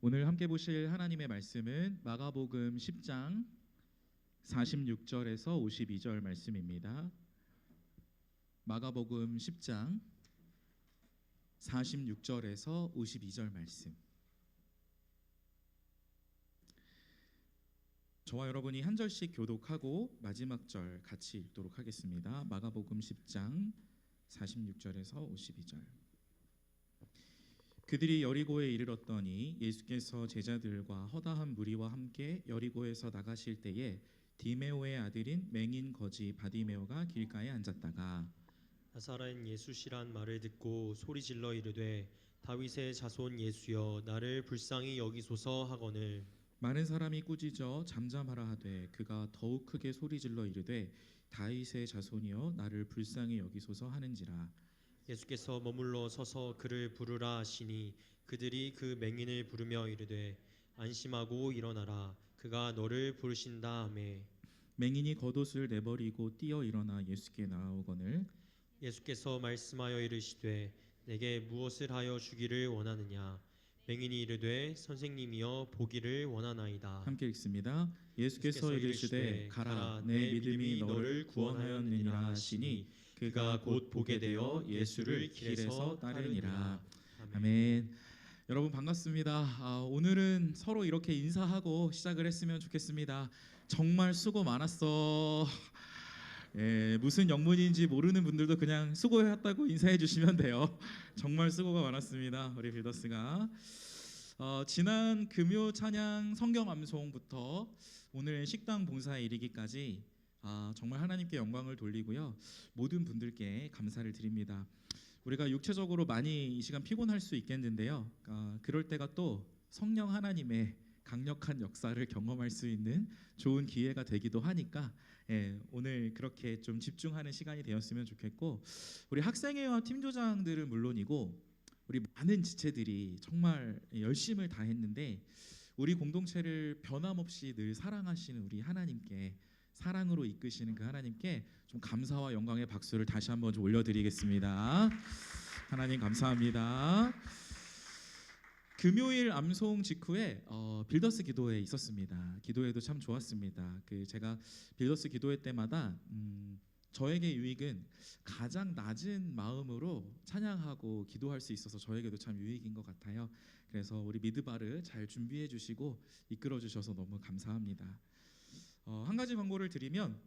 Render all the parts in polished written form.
오늘 함께 보실 하나님의 말씀은 마가복음 10장 46절에서 52절 말씀입니다. 마가복음 10장 46절에서 52절 말씀. 저와 여러분이 한 절씩 교독하고 마지막 절 같이 읽도록 하겠습니다. 마가복음 10장 46절에서 52절. 그들이 여리고에 이르렀더니 예수께서 제자들과 허다한 무리와 함께 여리고에서 나가실 때에 디메오의 아들인 맹인 거지 바디메오가 길가에 앉았다가 나사렛 예수시란 말을 듣고 소리질러 이르되 다윗의 자손 예수여 나를 불쌍히 여기소서 하거늘 많은 사람이 꾸짖어 잠잠하라 하되 그가 더욱 크게 소리질러 이르되 다윗의 자손이여 나를 불쌍히 여기소서 하는지라. 예수께서 머물러 서서 그를 부르라 하시니 그들이 그 맹인을 부르며 이르되 안심하고 일어나라 그가 너를 부르신다 하매 맹인이 겉옷을 내버리고 뛰어 일어나 예수께 나아오거늘 예수께서 말씀하여 이르시되 내게 무엇을 하여 주기를 원하느냐 맹인이 이르되 선생님이여 보기를 원하나이다. 함께 읽습니다. 예수께서 이르시되 가라 내 믿음이 너를 구원하였느니라 하시니 그가 곧 보게 되어 예수를 길에서 따르니라. 아멘. 여러분 반갑습니다. 오늘은 서로 이렇게 인사하고 시작을 했으면 좋겠습니다. 정말 수고 많았어. 무슨 영문인지 모르는 분들도 그냥 수고했다고 인사해 주시면 돼요. 정말 수고가 많았습니다. 우리 빌더스가 지난 금요 찬양 성경 암송부터 오늘 식당 봉사에 이르기까지 정말 하나님께 영광을 돌리고요. 모든 분들께 감사를 드립니다. 우리가 육체적으로 많이 이 시간 피곤할 수 있겠는데요. 그럴 때가 또 성령 하나님의 강력한 역사를 경험할 수 있는 좋은 기회가 되기도 하니까 오늘 그렇게 좀 집중하는 시간이 되었으면 좋겠고, 우리 학생회와 팀조장들은 물론이고 우리 많은 지체들이 정말 열심을 다했는데 우리 공동체를 변함없이 늘 사랑하시는 우리 하나님께, 사랑으로 이끄시는 그 하나님께 좀 감사와 영광의 박수를 다시 한번 좀 올려드리겠습니다. 하나님 감사합니다. 금요일 암송 직후에 빌더스 기도회 있었습니다. 기도회도 참 좋았습니다. 제가 빌더스 기도회 때마다 저에게 유익은 가장 낮은 마음으로 찬양하고 기도할 수 있어서 저에게도 참 유익인 것 같아요. 그래서 우리 미드바를 잘 준비해 주시고 이끌어 주셔서 너무 감사합니다. 한 가지 광고를 드리면,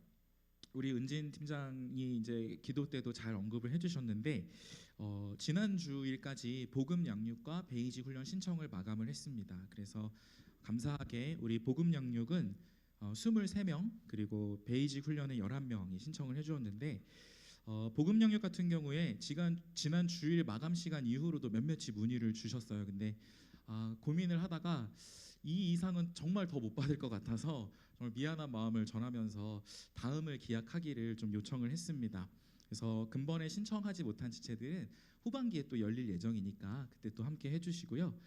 우리 은진 팀장이 이제 기도 때도 잘 언급을 해주셨는데 지난 주일까지 복음 양육과 베이직 훈련 신청을 마감을 했습니다. 그래서 감사하게 우리 복음 양육은 23명 그리고 베이직 훈련에 11명이 신청을 해주었는데 복음 양육 같은 경우에 지난 주일 마감 시간 이후로도 몇몇이 문의를 주셨어요. 근데 고민을 하다가 이 이상은 정말 더 못 받을 것 같아서 정말 미안한 마음을 전하면서 다음을 기약하기를 좀 요청을 했습니다. 그래서 근본에 신청하지 못한 지체들은 후반기에 또 열릴 예정이니까 그때 또 함께 해주시고요.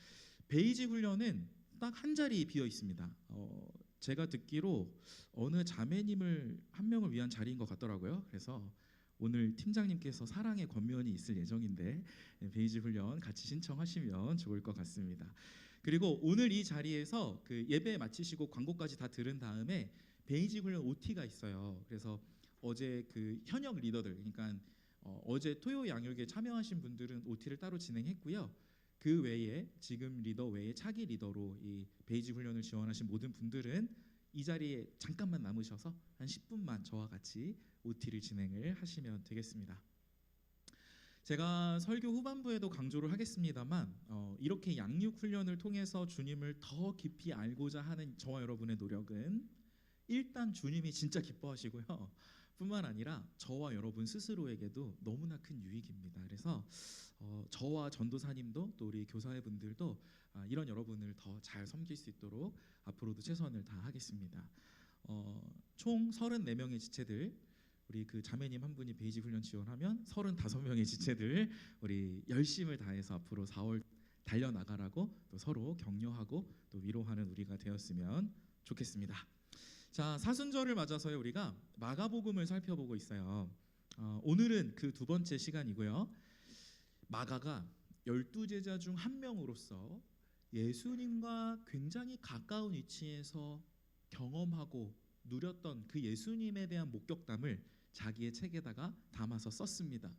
베이직 훈련은 딱 한 자리 비어 있습니다. 제가 듣기로 어느 자매님을 한 명을 위한 자리인 것 같더라고요. 그래서 오늘 팀장님께서 사랑의 권면이 있을 예정인데 베이직 훈련 같이 신청하시면 좋을 것 같습니다. 그리고 오늘 이 자리에서 그 예배 마치시고 광고까지 다 들은 다음에 베이직 훈련 OT가 있어요. 그래서 어제 그 현역 리더들, 그러니까 어제 토요 양육에 참여하신 분들은 OT를 따로 진행했고요. 그 외에 지금 리더 외에 차기 리더로 이 베이직 훈련을 지원하신 모든 분들은 이 자리에 잠깐만 남으셔서 한 10분만 저와 같이 OT를 진행을 하시면 되겠습니다. 제가 설교 후반부에도 강조를 하겠습니다만 이렇게 양육 훈련을 통해서 주님을 더 깊이 알고자 하는 저와 여러분의 노력은 일단 주님이 진짜 기뻐하시고요, 뿐만 아니라 저와 여러분 스스로에게도 너무나 큰 유익입니다. 그래서 저와 전도사님도 또 우리 교사회 분들도 이런 여러분을 더 잘 섬길 수 있도록 앞으로도 최선을 다하겠습니다. 총 34명의 지체들, 우리 그 자매님 한 분이 베이직 훈련 지원하면 35명의 지체들 우리 열심을 다해서 앞으로 4월 달려나가라고 또 서로 격려하고 또 위로하는 우리가 되었으면 좋겠습니다. 자, 사순절을 맞아서요 우리가 마가복음을 살펴보고 있어요. 오늘은 그 두 번째 시간이고요. 마가가 12제자 중 한 명으로서 예수님과 굉장히 가까운 위치에서 경험하고 누렸던 그 예수님에 대한 목격담을 자기의 책에다가 담아서 썼습니다.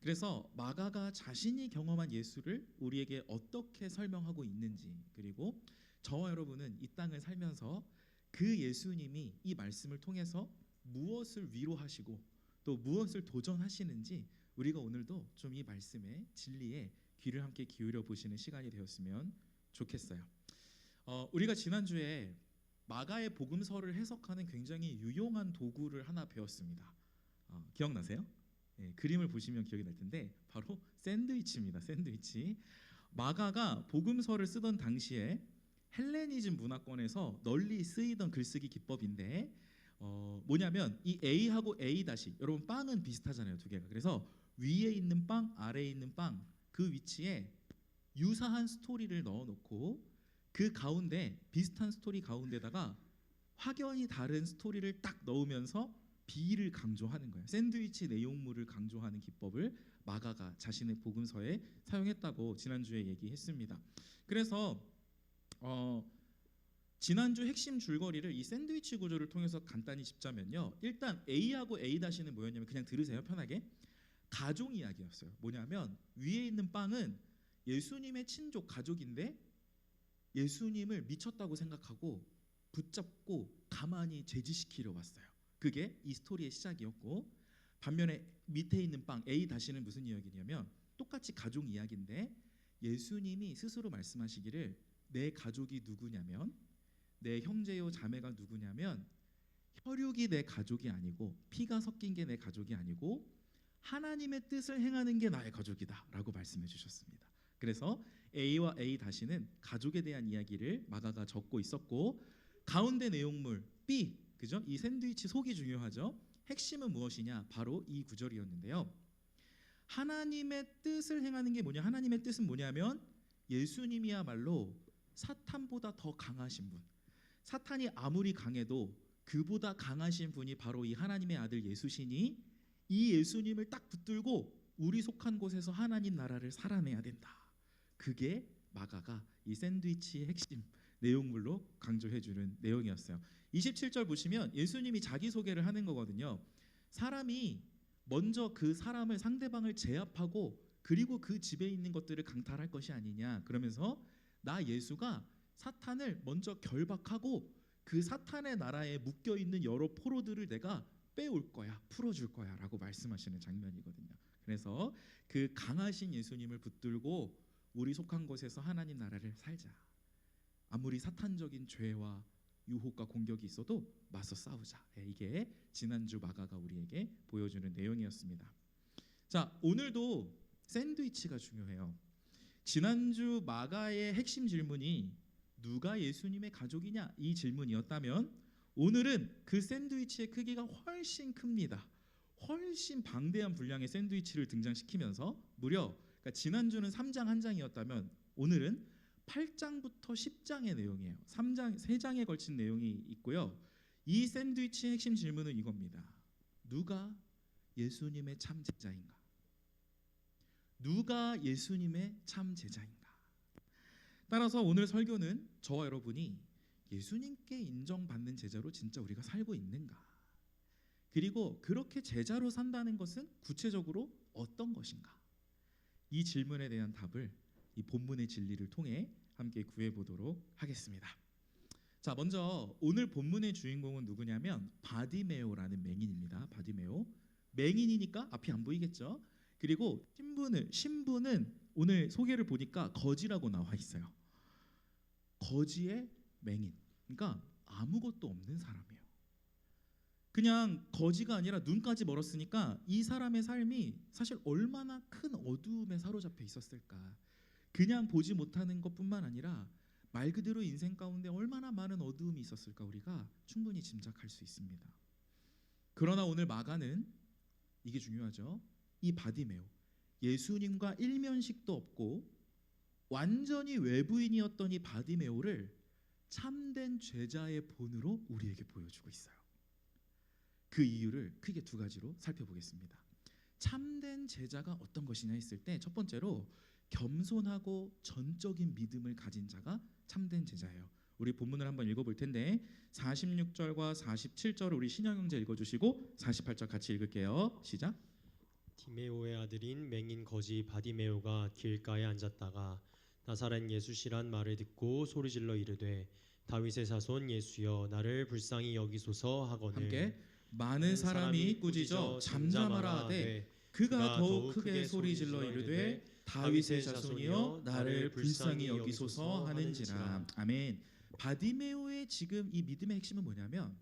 그래서 마가가 자신이 경험한 예수를 우리에게 어떻게 설명하고 있는지, 그리고 저와 여러분은 이 땅을 살면서 그 예수님이 이 말씀을 통해서 무엇을 위로하시고 또 무엇을 도전하시는지 우리가 오늘도 좀 이 말씀의 진리에 귀를 함께 기울여 보시는 시간이 되었으면 좋겠어요. 우리가 지난주에 마가의 복음서를 해석하는 굉장히 유용한 도구를 하나 배웠습니다. 기억나세요? 그림을 보시면 기억이 날 텐데 바로 샌드위치입니다. 샌드위치. 마가가 복음서를 쓰던 당시에 헬레니즘 문화권에서 널리 쓰이던 글쓰기 기법인데 뭐냐면 이 A하고 A 다시, 여러분 빵은 비슷하잖아요, 두 개가. 그래서 위에 있는 빵, 아래에 있는 빵, 그 위치에 유사한 스토리를 넣어놓고 그 가운데 비슷한 스토리 가운데다가 확연히 다른 스토리를 딱 넣으면서 B를 강조하는 거예요. 샌드위치 내용물을 강조하는 기법을 마가가 자신의 복음서에 사용했다고 지난주에 얘기했습니다. 그래서 지난주 핵심 줄거리를 이 샌드위치 구조를 통해서 간단히 짚자면요, 일단 A하고 A-는 뭐였냐면, 그냥 들으세요 편하게, 가족 이야기였어요. 뭐냐면 위에 있는 빵은 예수님의 친족 가족인데 예수님을 미쳤다고 생각하고 붙잡고 가만히 제지시키려 왔어요. 그게 이 스토리의 시작이었고, 반면에 밑에 있는 빵 A-는 무슨 이야기냐면 똑같이 가족 이야기인데 예수님이 스스로 말씀하시기를 내 가족이 누구냐면, 내 형제요 자매가 누구냐면 혈육이 내 가족이 아니고 피가 섞인 게 내 가족이 아니고 하나님의 뜻을 행하는 게 나의 가족이다 라고 말씀해 주셨습니다. 그래서 A와 A-는 가족에 대한 이야기를 마가가 적고 있었고, 가운데 내용물 B, 그죠? 이 샌드위치 속이 중요하죠. 핵심은 무엇이냐? 바로 이 구절이었는데요. 하나님의 뜻을 행하는 게 뭐냐? 하나님의 뜻은 뭐냐면 예수님이야말로 사탄보다 더 강하신 분, 사탄이 아무리 강해도 그보다 강하신 분이 바로 이 하나님의 아들 예수시니 이 예수님을 딱 붙들고 우리 속한 곳에서 하나님 나라를 살아내야 된다. 그게 마가가 이 샌드위치의 핵심 내용물로 강조해주는 내용이었어요. 27절 보시면 예수님이 자기소개를 하는 거거든요. 사람이 먼저 그 사람을, 상대방을 제압하고 그리고 그 집에 있는 것들을 강탈할 것이 아니냐, 그러면서 나 예수가 사탄을 먼저 결박하고 그 사탄의 나라에 묶여있는 여러 포로들을 내가 빼올 거야, 풀어줄 거야 라고 말씀하시는 장면이거든요. 그래서 그 강하신 예수님을 붙들고 우리 속한 곳에서 하나님 나라를 살자. 아무리 사탄적인 죄와 유혹과 공격이 있어도 맞서 싸우자. 이게 지난주 마가가 우리에게 보여주는 내용이었습니다. 자, 오늘도 샌드위치가 중요해요. 지난주 마가의 핵심 질문이 누가 예수님의 가족이냐, 이 질문이었다면 오늘은 그 샌드위치의 크기가 훨씬 큽니다. 훨씬 방대한 분량의 샌드위치를 등장시키면서 무려, 그러니까 지난주는 3장 한 장이었다면 오늘은 8장부터 10장의 내용이에요. 3장에 걸친 내용이 있고요. 이 샌드위치의 핵심 질문은 이겁니다. 누가 예수님의 참 제자인가? 누가 예수님의 참 제자인가? 따라서 오늘 설교는 저와 여러분이 예수님께 인정받는 제자로 진짜 우리가 살고 있는가? 그리고 그렇게 제자로 산다는 것은 구체적으로 어떤 것인가? 이 질문에 대한 답을 이 본문의 진리를 통해 함께 구해보도록 하겠습니다. 자, 먼저 오늘 본문의 주인공은 누구냐면 바디메오라는 맹인입니다. 바디메오. 맹인이니까 앞이 안 보이겠죠? 그리고 신분은 오늘 소개를 보니까 거지라고 나와 있어요. 거지의 맹인. 그러니까 아무것도 없는 사람이에요. 그냥 거지가 아니라 눈까지 멀었으니까 이 사람의 삶이 사실 얼마나 큰 어두움에 사로잡혀 있었을까. 그냥 보지 못하는 것뿐만 아니라 말 그대로 인생 가운데 얼마나 많은 어두움이 있었을까 우리가 충분히 짐작할 수 있습니다. 그러나 오늘 마가는, 이게 중요하죠, 이 바디메오, 예수님과 일면식도 없고 완전히 외부인이었던 이 바디메오를 참된 제자의 본으로 우리에게 보여주고 있어요. 그 이유를 크게 두 가지로 살펴보겠습니다. 참된 제자가 어떤 것이냐 했을 때 첫 번째로 겸손하고 전적인 믿음을 가진 자가 참된 제자예요. 우리 본문을 한번 읽어볼 텐데 46절과 47절을 우리 신영형제 읽어주시고 48절 같이 읽을게요. 시작. 디메오의 아들인 맹인 거지 바디메오가 길가에 앉았다가 나사렛 예수시란 말을 듣고 소리질러 이르되 다윗의 자손 예수여 나를 불쌍히 여기소서 하거늘 함께 많은 사람이 꾸짖어 잠잠하라 하되 그가 더욱 크게 소리질러 이르되 다윗의 자손이여 나를 불쌍히 여기소서 하는지라. 아멘. 바디메오의 지금 이 믿음의 핵심은 뭐냐면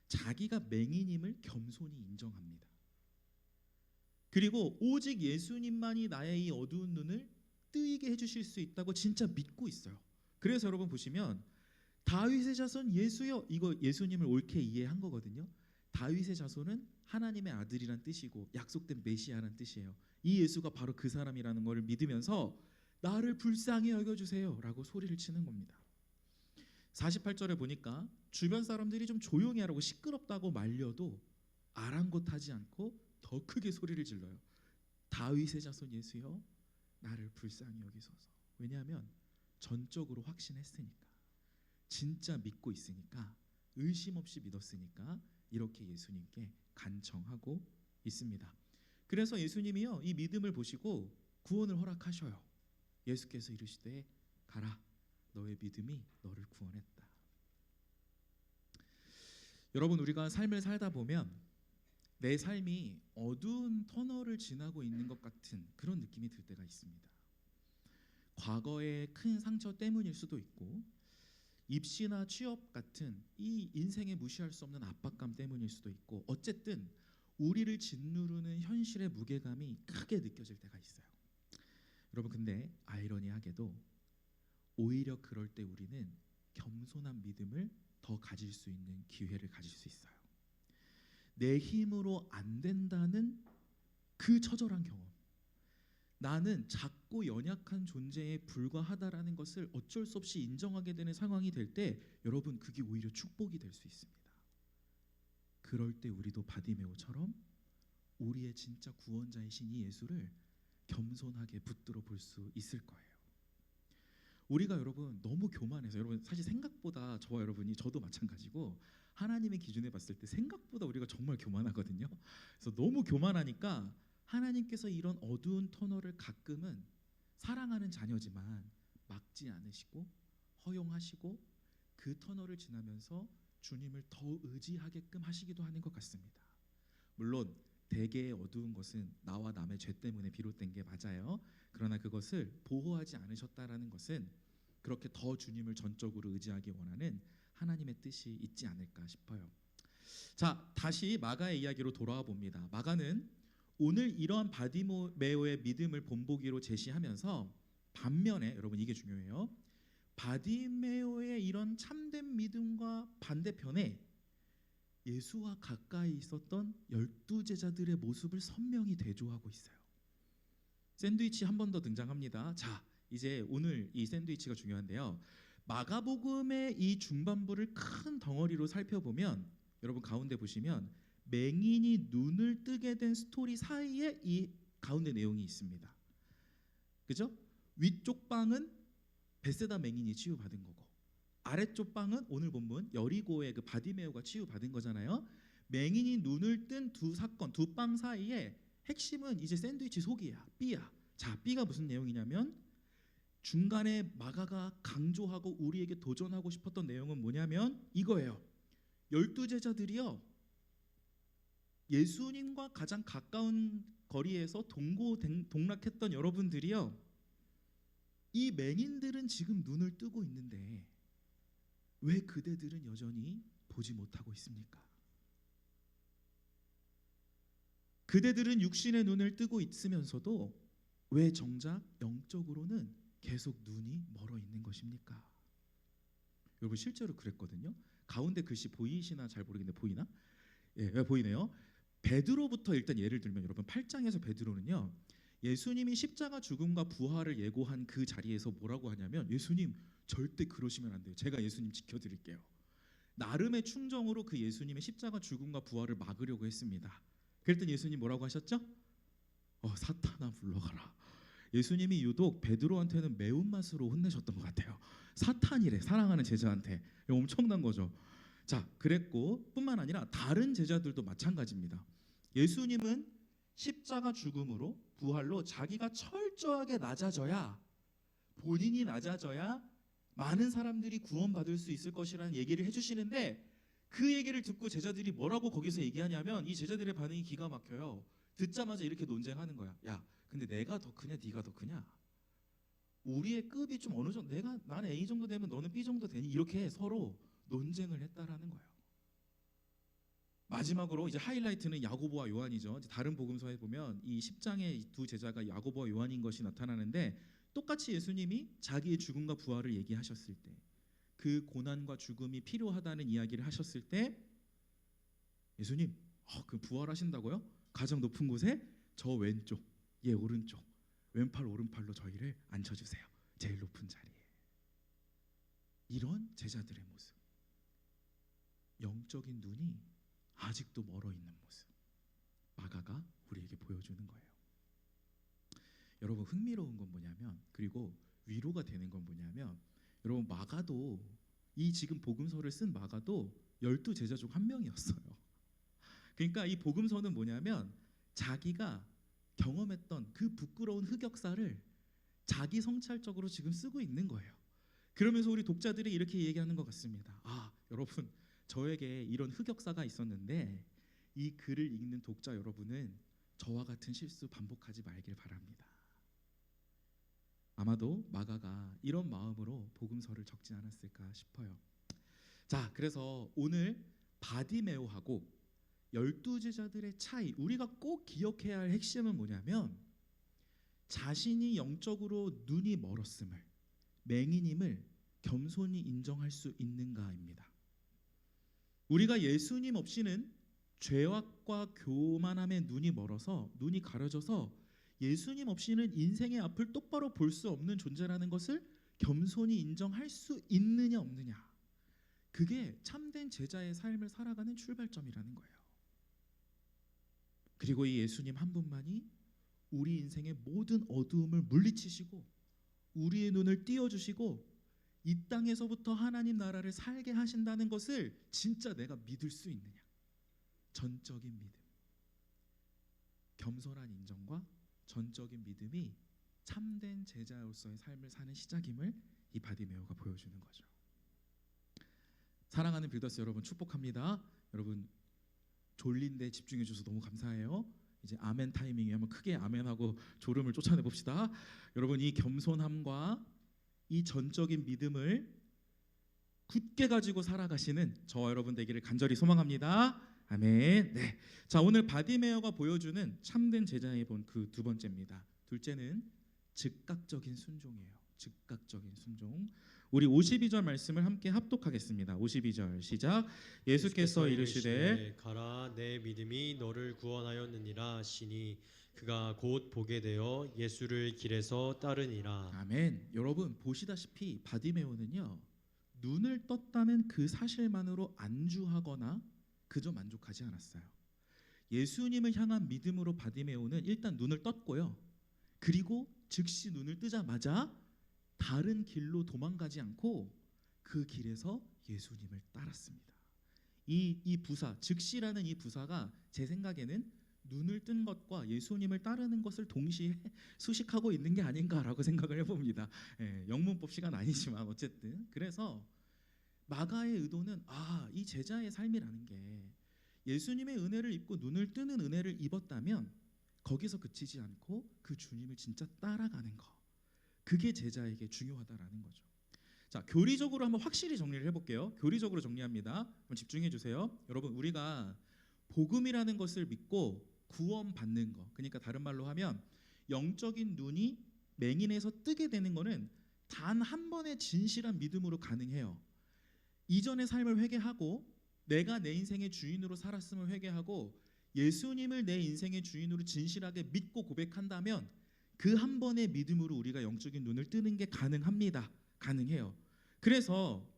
자기가 맹인임을 겸손히 인정합니다. 그리고 오직 예수님만이 나의 이 어두운 눈을 뜨이게 해주실 수 있다고 진짜 믿고 있어요. 그래서 여러분 보시면 다윗의 자손 예수여, 이거 예수님을 옳게 이해한 거거든요. 다윗의 자손은 하나님의 아들이란 뜻이고 약속된 메시아라는 뜻이에요. 이 예수가 바로 그 사람이라는 것을 믿으면서 나를 불쌍히 여겨주세요 라고 소리를 치는 겁니다. 48절에 보니까 주변 사람들이 좀 조용히 하라고 시끄럽다고 말려도 아랑곳하지 않고 더 크게 소리를 질러요. 다윗의 자손 예수여 나를 불쌍히 여기소서. 왜냐하면 전적으로 확신했으니까, 진짜 믿고 있으니까, 의심 없이 믿었으니까 이렇게 예수님께 간청하고 있습니다. 그래서 예수님이요 이 믿음을 보시고 구원을 허락하셔요. 예수께서 이르시되 가라 너의 믿음이 너를 구원했다. 여러분 우리가 삶을 살다 보면 내 삶이 어두운 터널을 지나고 있는 것 같은 그런 느낌이 들 때가 있습니다. 과거의 큰 상처 때문일 수도 있고 입시나 취업 같은 이 인생에 무시할 수 없는 압박감 때문일 수도 있고 어쨌든 우리를 짓누르는 현실의 무게감이 크게 느껴질 때가 있어요. 여러분 근데 아이러니하게도 오히려 그럴 때 우리는 겸손한 믿음을 더 가질 수 있는 기회를 가질 수 있어요. 내 힘으로 안 된다는 그 처절한 경험, 나는 작고 연약한 존재에 불과하다라는 것을 어쩔 수 없이 인정하게 되는 상황이 될 때 여러분 그게 오히려 축복이 될 수 있습니다. 그럴 때 우리도 바디메오처럼 우리의 진짜 구원자이신 이 예수를 겸손하게 붙들어 볼 수 있을 거예요. 우리가 여러분 너무 교만해서, 여러분 사실 생각보다 저와 여러분이, 저도 마찬가지고 하나님의 기준에 봤을 때 생각보다 우리가 정말 교만하거든요. 그래서 너무 교만하니까 하나님께서 이런 어두운 터널을 가끔은 사랑하는 자녀지만 막지 않으시고 허용하시고 그 터널을 지나면서 주님을 더 의지하게끔 하시기도 하는 것 같습니다. 물론 대개의 어두운 것은 나와 남의 죄 때문에 비롯된 게 맞아요. 그러나 그것을 보호하지 않으셨다라는 것은 그렇게 더 주님을 전적으로 의지하기 원하는 하나님의 뜻이 있지 않을까 싶어요. 자, 다시 마가의 이야기로 돌아와 봅니다. 마가는 오늘 이러한 바디메오의 믿음을 본보기로 제시하면서 반면에, 여러분 이게 중요해요, 바디메오의 이런 참된 믿음과 반대편에 예수와 가까이 있었던 12제자들의 모습을 선명히 대조하고 있어요. 샌드위치 한 번 더 등장합니다. 자, 이제 오늘 이 샌드위치가 중요한데요. 마가복음의 이 중반부를 큰 덩어리로 살펴보면 여러분 가운데 보시면 맹인이 눈을 뜨게 된 스토리 사이에 이 가운데 내용이 있습니다. 그죠? 위쪽 방은 베세다 맹인이 치유받은 거고 아래쪽 방은 오늘 본문 여리고의 그 바디메오가 치유받은 거잖아요. 맹인이 눈을 뜬 두 사건, 두 방 사이에 핵심은 이제 샌드위치 속이야, B야. 자, B가 무슨 내용이냐면 중간에 마가가 강조하고 우리에게 도전하고 싶었던 내용은 뭐냐면 이거예요. 12제자들이요 예수님과 가장 가까운 거리에서 동고동락했던 여러분들이요, 이 맹인들은 지금 눈을 뜨고 있는데 왜 그대들은 여전히 보지 못하고 있습니까? 그대들은 육신의 눈을 뜨고 있으면서도 왜 정작 영적으로는 계속 눈이 멀어 있는 것입니까? 여러분 실제로 그랬거든요. 가운데 글씨 보이시나 잘 모르겠는데 보이나? 예, 보이네요. 베드로부터 일단 예를 들면 여러분 8장에서 베드로는요 예수님이 십자가 죽음과 부활을 예고한 그 자리에서 뭐라고 하냐면 예수님 절대 그러시면 안 돼요. 제가 예수님 지켜드릴게요. 나름의 충정으로 그 예수님의 십자가 죽음과 부활을 막으려고 했습니다. 그랬더니 예수님 뭐라고 하셨죠? 사탄아 물러가라. 예수님이 유독 베드로한테는 매운맛으로 혼내셨던 것 같아요. 사탄이래, 사랑하는 제자한테. 엄청난 거죠. 자, 그랬고 뿐만 아니라 다른 제자들도 마찬가지입니다. 예수님은 십자가 죽음으로 부활로 자기가 철저하게 낮아져야, 본인이 낮아져야 많은 사람들이 구원받을 수 있을 것이라는 얘기를 해주시는데, 그 얘기를 듣고 제자들이 뭐라고 거기서 얘기하냐면, 이 제자들의 반응이 기가 막혀요. 듣자마자 이렇게 논쟁하는 거야. 야, 근데 내가 더 크냐 네가 더 크냐? 우리의 급이 좀 어느 정도, 나는 A 정도 되면 너는 B 정도 되니? 이렇게 서로 논쟁을 했다라는 거예요. 마지막으로 이제 하이라이트는 야고보와 요한이죠. 이제 다른 복음서에 보면 이 10장의 두 제자가 야고보와 요한인 것이 나타나는데, 똑같이 예수님이 자기의 죽음과 부활을 얘기하셨을 때, 그 고난과 죽음이 필요하다는 이야기를 하셨을 때, 예수님, 그 부활하신다고요? 가장 높은 곳에 저 왼쪽, 얘 오른쪽, 왼팔 오른팔로 저희를 앉혀주세요. 제일 높은 자리에. 이런 제자들의 모습, 영적인 눈이 아직도 멀어 있는 모습, 마가가 우리에게 보여주는 거예요. 여러분, 흥미로운 건 뭐냐면, 그리고 위로가 되는 건 뭐냐면, 여러분, 마가도, 이 지금 복음서를 쓴 마가도 12 제자 중 한 명이었어요. 그러니까 이 복음서는 뭐냐면, 자기가 경험했던 그 부끄러운 흑역사를 자기 성찰적으로 지금 쓰고 있는 거예요. 그러면서 우리 독자들이 이렇게 얘기하는 것 같습니다. 아, 여러분, 저에게 이런 흑역사가 있었는데 이 글을 읽는 독자 여러분은 저와 같은 실수 반복하지 말길 바랍니다. 아마도 마가가 이런 마음으로 복음서를 적지 않았을까 싶어요. 자, 그래서 오늘 바디메오하고 12제자들의 차이, 우리가 꼭 기억해야 할 핵심은 뭐냐면, 자신이 영적으로 눈이 멀었음을, 맹인임을 겸손히 인정할 수 있는가입니다. 우리가 예수님 없이는 죄악과 교만함에 눈이 멀어서, 눈이 가려져서 예수님 없이는 인생의 앞을 똑바로 볼 수 없는 존재라는 것을 겸손히 인정할 수 있느냐 없느냐, 그게 참된 제자의 삶을 살아가는 출발점이라는 거예요. 그리고 이 예수님 한 분만이 우리 인생의 모든 어두움을 물리치시고 우리의 눈을 띄워주시고 이 땅에서부터 하나님 나라를 살게 하신다는 것을 진짜 내가 믿을 수 있느냐, 전적인 믿음, 겸손한 인정과 전적인 믿음이 참된 제자로서의 삶을 사는 시작임을 이 바디메오가 보여주는 거죠. 사랑하는 빌더스 여러분, 축복합니다. 여러분, 졸린데 집중해 주셔서 너무 감사해요. 이제 아멘 타이밍에 한번 크게 아멘하고 졸음을 쫓아내 봅시다. 여러분, 이 겸손함과 이 전적인 믿음을 굳게 가지고 살아가시는 저와 여러분 되기를 간절히 소망합니다. 아멘. 네. 자, 오늘 바디메오가 보여주는 참된 제자의 본 그 두 번째입니다. 둘째는 즉각적인 순종이에요. 즉각적인 순종. 우리 52절 말씀을 함께 합독하겠습니다. 52절 시작. 예수께서 이르시되 가라, 내 믿음이 너를 구원하였느니라 하시니 그가 곧 보게 되어 예수를 길에서 따르니라. 아멘. 여러분, 보시다시피 바디메오는요, 눈을 떴다는 그 사실만으로 안주하거나 그저 만족하지 않았어요. 예수님을 향한 믿음으로 바디메오는 일단 눈을 떴고요, 그리고 즉시 눈을 뜨자마자 다른 길로 도망가지 않고 그 길에서 예수님을 따랐습니다. 이 부사, 즉시라는 이 부사가 제 생각에는 눈을 뜬 것과 예수님을 따르는 것을 동시에 수식하고 있는 게 아닌가라고 생각을 해봅니다. 영문법 시간 아니지만 어쨌든, 그래서 마가의 의도는, 이 제자의 삶이라는 게 예수님의 은혜를 입고 눈을 뜨는 은혜를 입었다면 거기서 그치지 않고 그 주님을 진짜 따라가는 거, 그게 제자에게 중요하다라는 거죠. 자, 교리적으로 한번 확실히 정리를 해볼게요. 교리적으로 정리합니다. 한번 집중해 주세요. 여러분, 우리가 복음이라는 것을 믿고 구원받는 거, 그러니까 다른 말로 하면 영적인 눈이 맹인에서 뜨게 되는 거는 단 한 번의 진실한 믿음으로 가능해요. 이전의 삶을 회개하고 내가 내 인생의 주인으로 살았음을 회개하고 예수님을 내 인생의 주인으로 진실하게 믿고 고백한다면 그 한 번의 믿음으로 우리가 영적인 눈을 뜨는 게 가능합니다. 가능해요. 그래서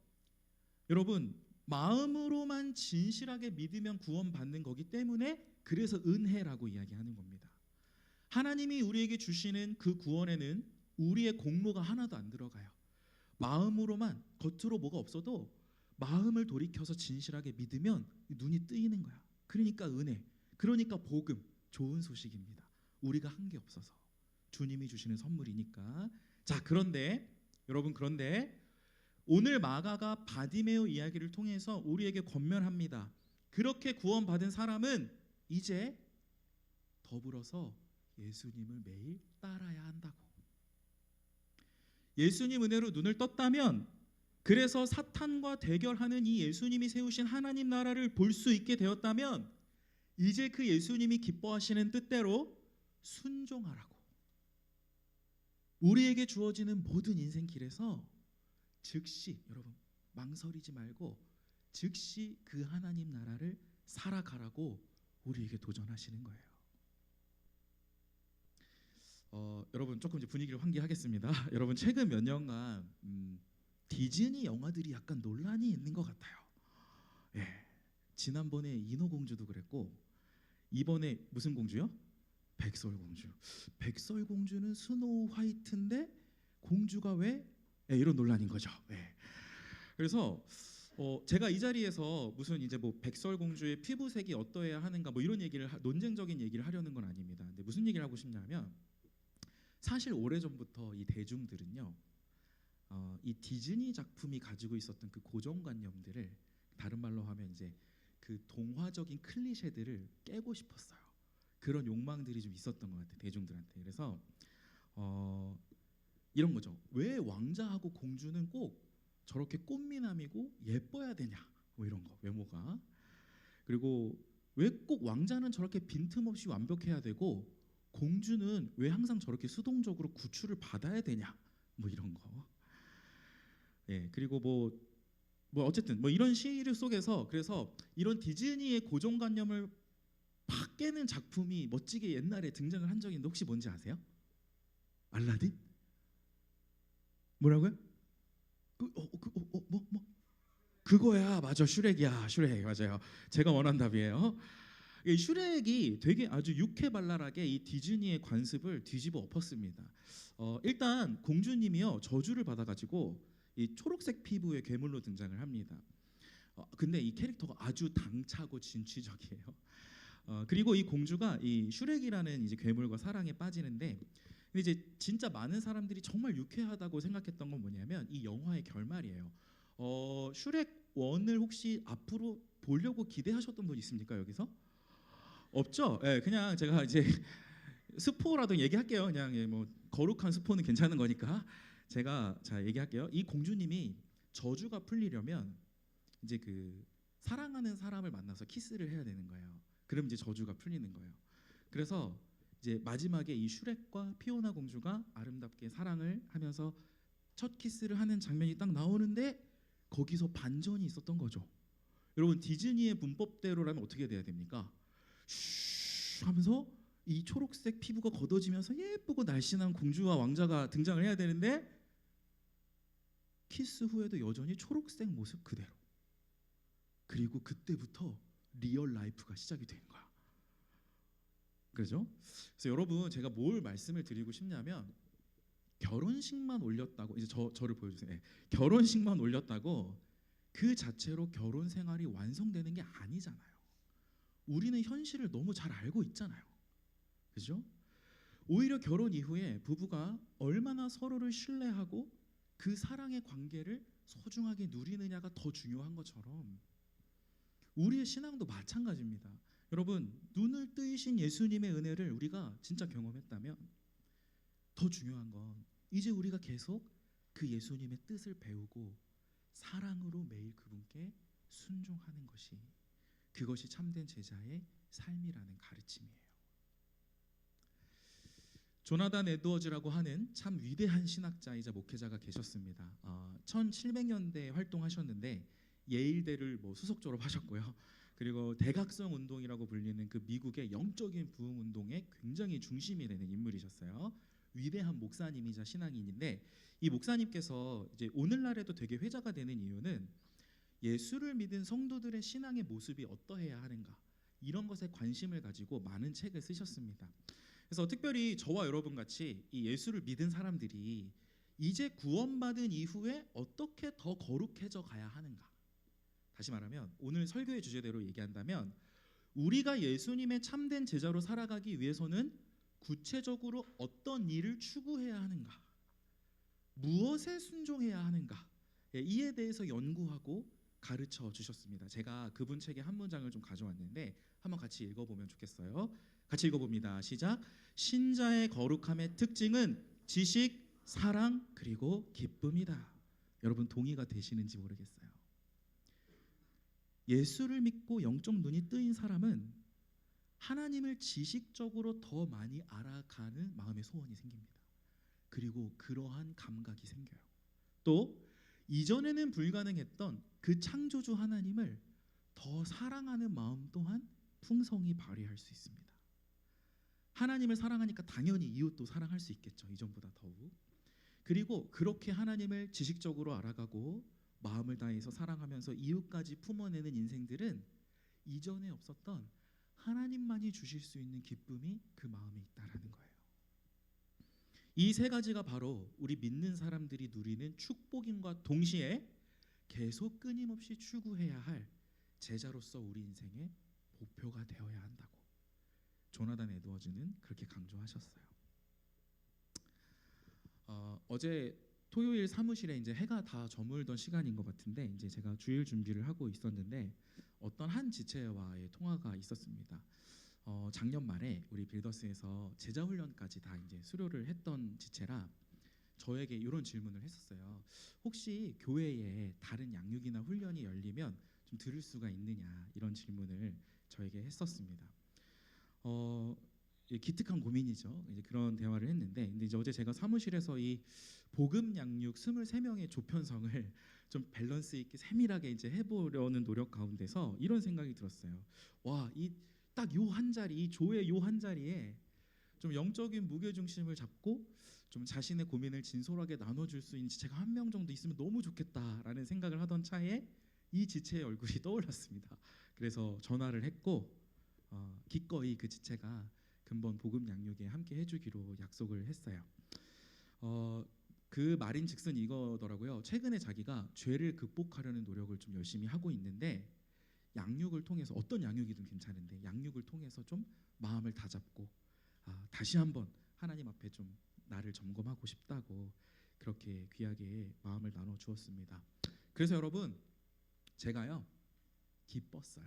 여러분, 마음으로만 진실하게 믿으면 구원받는 거기 때문에 그래서 은혜라고 이야기하는 겁니다. 하나님이 우리에게 주시는 그 구원에는 우리의 공로가 하나도 안 들어가요. 마음으로만, 겉으로 뭐가 없어도 마음을 돌이켜서 진실하게 믿으면 눈이 뜨이는 거야. 그러니까 은혜, 그러니까 복음, 좋은 소식입니다. 우리가 한 게 없어서 주님이 주시는 선물이니까. 자, 그런데 여러분, 그런데 오늘 마가가 바디메오 이야기를 통해서 우리에게 권면합니다. 그렇게 구원받은 사람은 이제 더불어서 예수님을 매일 따라야 한다고. 예수님 은혜로 눈을 떴다면, 그래서 사탄과 대결하는 이 예수님이 세우신 하나님 나라를 볼 수 있게 되었다면, 이제 그 예수님이 기뻐하시는 뜻대로 순종하라고. 우리에게 주어지는 모든 인생 길에서 즉시, 여러분 망설이지 말고 즉시 그 하나님 나라를 살아가라고 우리에게 도전하시는 거예요. 여러분 조금 이제 분위기를 환기하겠습니다. 여러분 최근 몇 년간 디즈니 영화들이 약간 논란이 있는 것 같아요. 예, 지난번에 인어공주도 그랬고, 이번에 무슨 공주요? 백설공주. 백설공주는 스노우 화이트인데 공주가 왜? 예, 이런 논란인 거죠. 예. 그래서 제가 이 자리에서 무슨 이제 뭐 백설공주의 피부색이 어떠해야 하는가 뭐 이런 얘기를 논쟁적인 얘기를 하려는 건 아닙니다. 근데 무슨 얘기를 하고 싶냐면, 사실 오래전부터 이 대중들은요, 이 디즈니 작품이 가지고 있었던 그 고정관념들을, 다른 말로 하면 이제 그 동화적인 클리셰들을 깨고 싶었어요. 그런 욕망들이 좀 있었던 것 같아요, 대중들한테. 그래서 이런 거죠. 왜 왕자하고 공주는 꼭 저렇게 꽃미남이고 예뻐야 되냐, 뭐 이런 거, 외모가. 그리고 왜 꼭 왕자는 저렇게 빈틈없이 완벽해야 되고 공주는 왜 항상 저렇게 수동적으로 구출을 받아야 되냐, 뭐 이런 거. 예, 그리고 뭐 어쨌든 뭐 이런 시리 속에서, 그래서 이런 디즈니의 고정관념을 팍 깨는 작품이 멋지게 옛날에 등장을 한 적이 있는데, 혹시 뭔지 아세요? 알라딘? 뭐라고요? 그거야, 맞아, 슈렉이야, 슈렉, 맞아요. 제가 원한 답이에요. 이 슈렉이 되게 아주 유쾌발랄하게 이 디즈니의 관습을 뒤집어 엎었습니다. 일단 공주님이요, 저주를 받아가지고 이 초록색 피부의 괴물로 등장을 합니다. 근데 이 캐릭터가 아주 당차고 진취적이에요. 그리고 이 공주가 이 슈렉이라는 이제 괴물과 사랑에 빠지는데, 근데 이제 진짜 많은 사람들이 정말 유쾌하다고 생각했던 건 뭐냐면 이 영화의 결말이에요. 슈렉 1을 혹시 앞으로 보려고 기대하셨던 분 있습니까, 여기서? 없죠? 예, 그냥 제가 이제 스포라도 얘기할게요. 그냥 뭐 거룩한 스포는 괜찮은 거니까 제가 자 얘기할게요. 이 공주님이 저주가 풀리려면 이제 그 사랑하는 사람을 만나서 키스를 해야 되는 거예요. 그럼 이제 저주가 풀리는 거예요. 그래서 이제 마지막에 이 슈렉과 피오나 공주가 아름답게 사랑을 하면서 첫 키스를 하는 장면이 딱 나오는데, 거기서 반전이 있었던 거죠. 여러분, 디즈니의 문법대로라면 어떻게 돼야 됩니까? 슈 하면서 이 초록색 피부가 걷어지면서 예쁘고 날씬한 공주와 왕자가 등장을 해야 되는데, 키스 후에도 여전히 초록색 모습 그대로. 그리고 그때부터 리얼 라이프가 시작이 된 거야. 그죠? 그래서 여러분, 제가 뭘 말씀을 드리고 싶냐면, 결혼식만 올렸다고, 이제 저를 보여주세요. 네. 결혼식만 올렸다고 그 자체로 결혼 생활이 완성되는 게 아니잖아요. 우리는 현실을 너무 잘 알고 있잖아요. 그죠? 오히려 결혼 이후에 부부가 얼마나 서로를 신뢰하고 그 사랑의 관계를 소중하게 누리느냐가 더 중요한 것처럼 우리의 신앙도 마찬가지입니다. 여러분, 눈을 뜨이신 예수님의 은혜를 우리가 진짜 경험했다면, 더 중요한 건 이제 우리가 계속 그 예수님의 뜻을 배우고 사랑으로 매일 그분께 순종하는 것이, 그것이 참된 제자의 삶이라는 가르침이에요. 조나단 에드워즈라고 하는 참 위대한 신학자이자 목회자가 계셨습니다. 1700년대에 활동하셨는데 예일대를 뭐 수석 졸업하셨고요. 그리고 대각성 운동이라고 불리는 그 미국의 영적인 부흥 운동의 굉장히 중심이 되는 인물이셨어요. 위대한 목사님이자 신앙인인데, 이 목사님께서 이제 오늘날에도 되게 회자가 되는 이유는 예수를 믿은 성도들의 신앙의 모습이 어떠해야 하는가, 이런 것에 관심을 가지고 많은 책을 쓰셨습니다. 그래서 특별히 저와 여러분 같이 이 예수를 믿은 사람들이 이제 구원받은 이후에 어떻게 더 거룩해져 가야 하는가? 다시 말하면 오늘 설교의 주제대로 얘기한다면 우리가 예수님의 참된 제자로 살아가기 위해서는 구체적으로 어떤 일을 추구해야 하는가? 무엇에 순종해야 하는가? 이에 대해서 연구하고 가르쳐 주셨습니다. 제가 그분 책의 한 문장을 좀 가져왔는데 한번 같이 읽어보면 좋겠어요. 같이 읽어봅니다. 시작. 신자의 거룩함의 특징은 지식, 사랑, 그리고 기쁨이다. 여러분 동의가 되시는지 모르겠어요. 예수를 믿고 영적 눈이 뜨인 사람은 하나님을 지식적으로 더 많이 알아가는 마음의 소원이 생깁니다. 그리고 그러한 감각이 생겨요. 또 이전에는 불가능했던 그 창조주 하나님을 더 사랑하는 마음 또한 풍성히 발휘할 수 있습니다. 하나님을 사랑하니까 당연히 이웃도 사랑할 수 있겠죠. 이전보다 더욱. 그리고 그렇게 하나님을 지식적으로 알아가고 마음을 다해서 사랑하면서 이웃까지 품어내는 인생들은 이전에 없었던 하나님만이 주실 수 있는 기쁨이 그 마음에 있다라는 거예요. 이 세 가지가 바로 우리 믿는 사람들이 누리는 축복임과 동시에 계속 끊임없이 추구해야 할 제자로서 우리 인생의 목표가 되어야 한다고 조나단 에드워즈는 그렇게 강조하셨어요. 어제 토요일 사무실에 이제 해가 다 저물던 시간인 것 같은데 이제 제가 주일 준비를 하고 있었는데 어떤 한 지체와의 통화가 있었습니다. 작년 말에 우리 빌더스에서 제자 훈련까지 다 이제 수료를 했던 지체라 저에게 이런 질문을 했었어요. 혹시 교회에 다른 양육이나 훈련이 열리면 좀 들을 수가 있느냐 이런 질문을 저에게 했었습니다. 기특한 고민이죠. 이제 그런 대화를 했는데, 근데 이제 어제 제가 사무실에서 이 복음 양육 23명의 조편성을 좀 밸런스 있게 세밀하게 이제 해보려는 노력 가운데서 이런 생각이 들었어요. 와, 이 딱 요 한 자리, 이 조의 요 한 자리에 좀 영적인 무게 중심을 잡고 좀 자신의 고민을 진솔하게 나눠줄 수 있는 지체가 한 명 정도 있으면 너무 좋겠다라는 생각을 하던 차에 이 지체의 얼굴이 떠올랐습니다. 그래서 전화를 했고 기꺼이 그 지체가 근본 복음 양육에 함께 해주기로 약속을 했어요. 그 말인즉슨 이거더라고요. 최근에 자기가 죄를 극복하려는 노력을 좀 열심히 하고 있는데 양육을 통해서 어떤 양육이든 괜찮은데 양육을 통해서 좀 마음을 다잡고 다시 한번 하나님 앞에 좀 나를 점검하고 싶다고 그렇게 귀하게 마음을 나눠 주었습니다. 그래서 여러분 제가요 기뻤어요.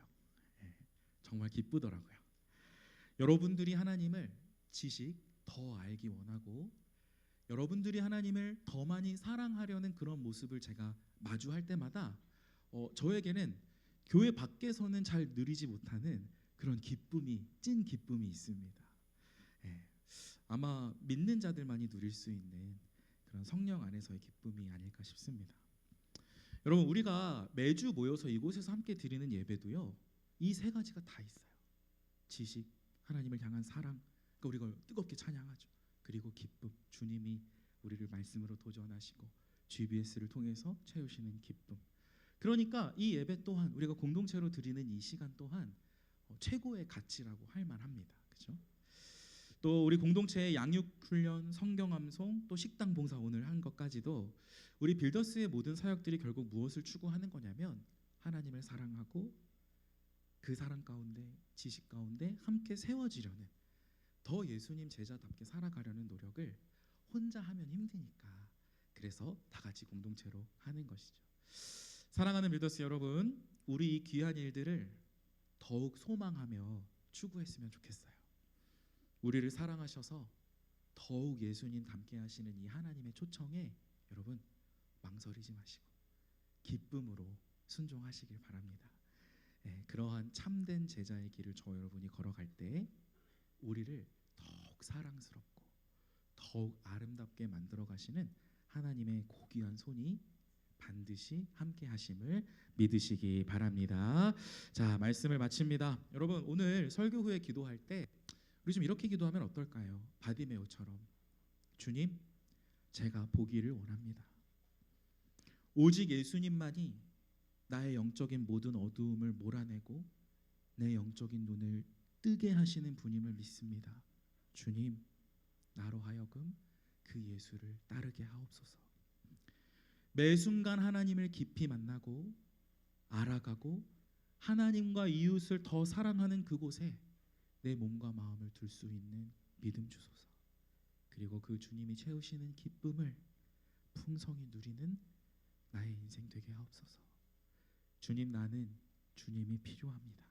정말 기쁘더라고요. 여러분들이 하나님을 지식 더 알기 원하고 여러분들이 하나님을 더 많이 사랑하려는 그런 모습을 제가 마주할 때마다 저에게는 교회 밖에서는 잘 누리지 못하는 그런 기쁨이 찐 기쁨이 있습니다. 아마 믿는 자들만이 누릴 수 있는 그런 성령 안에서의 기쁨이 아닐까 싶습니다. 여러분 우리가 매주 모여서 이곳에서 함께 드리는 예배도요 이 세 가지가 다 있어요. 지식, 하나님을 향한 사랑, 그러니까 우리가 뜨겁게 찬양하죠. 그리고 기쁨, 주님이 우리를 말씀으로 도전하시고 GBS를 통해서 채우시는 기쁨. 그러니까 이 예배 또한 우리가 공동체로 드리는 이 시간 또한 최고의 가치라고 할 만합니다. 그렇죠? 또 우리 공동체의 양육 훈련, 성경 암송, 또 식당 봉사 오늘 한 것까지도 우리 빌더스의 모든 사역들이 결국 무엇을 추구하는 거냐면 하나님을 사랑하고 그 사랑 가운데 지식 가운데 함께 세워지려는 더 예수님 제자답게 살아가려는 노력을 혼자 하면 힘드니까 그래서 다 같이 공동체로 하는 것이죠. 사랑하는 빌더스 여러분, 우리 이 귀한 일들을 더욱 소망하며 추구했으면 좋겠어요. 우리를 사랑하셔서 더욱 예수님 닮게 하시는 이 하나님의 초청에 여러분 망설이지 마시고 기쁨으로 순종하시길 바랍니다. 그러한 참된 제자의 길을 저 여러분이 걸어갈 때 우리를 더욱 사랑스럽고 더욱 아름답게 만들어 가시는 하나님의 고귀한 손이 반드시 함께 하심을 믿으시기 바랍니다. 자, 말씀을 마칩니다. 여러분 오늘 설교 후에 기도할 때 우리 좀 이렇게 기도하면 어떨까요? 바디메오처럼 주님 제가 보기를 원합니다. 오직 예수님만이 나의 영적인 모든 어두움을 몰아내고 내 영적인 눈을 뜨게 하시는 분임을 믿습니다. 주님, 나로 하여금 그 예수를 따르게 하옵소서. 매 순간 하나님을 깊이 만나고 알아가고 하나님과 이웃을 더 사랑하는 그곳에 내 몸과 마음을 둘 수 있는 믿음 주소서. 그리고 그 주님이 채우시는 기쁨을 풍성히 누리는 나의 인생 되게 하옵소서. 주님, 나는 주님이 필요합니다.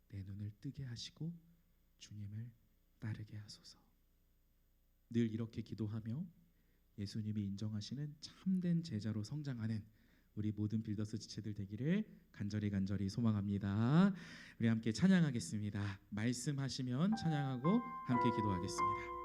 내 눈을 뜨게 하시고 주님을 따르게 하소서. 늘 이렇게 기도하며 예수님이 인정하시는 참된 제자로 성장하는 우리 모든 빌더스 지체들 되기를 간절히 소망합니다. 우리 함께 찬양하겠습니다. 말씀하시면 찬양하고 함께 기도하겠습니다.